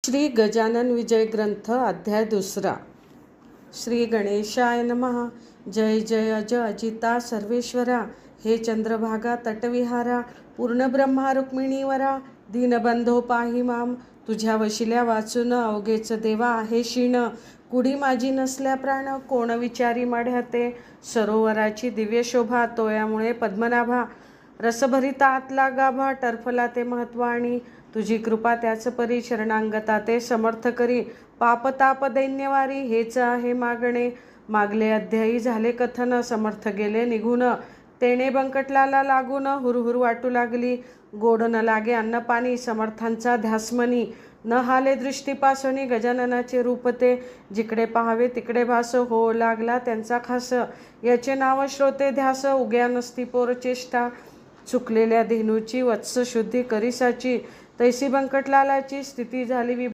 श्री गजानन विजय ग्रंथ अध्याय 2. श्री गणेशाय नमः. जय जय अज अजिता सर्वेश्वरा. हे चंद्रभागा तटविहारा. पूर्णब्रह्मा रुक्मिणीवरा. दीनबंधो पाहि माम. तुझ्या वशिल्या वाचून अवघेच देवा आहे शीण. कुडी माझी नसल्या प्राण कोण विचारी माढ्याते. सरोवराची दिव्य शोभा तोयामुळे पद्मनाभा. रसभरिता आतला गाभा टरफला ते महत्वाणी. तुझी कृपा त्याच परी शरणांगता ते समर्थ करी. पापताप दैन्यवारी हेच आहे मागणे. मागले अध्यायी झाले कथन समर्थ गेले निघून. तेणे बंकटलाला लागून हुरहुर वाटू लागली. गोड न लागे अन्न पाणी समर्थांचा ध्यासमनी. न हाले दृष्टीपासोनी गजाननाचे रूप ते. जिकडे पाहावे तिकडे भास हो लागला त्यांचा खास. याचे नाव श्रोते ध्यास उग्या नसती पोर चेष्टा. चुकलेल्या धेनूची वत्स शुद्धी करिसाची. तैसी बंकटलालाची स्थिती झाली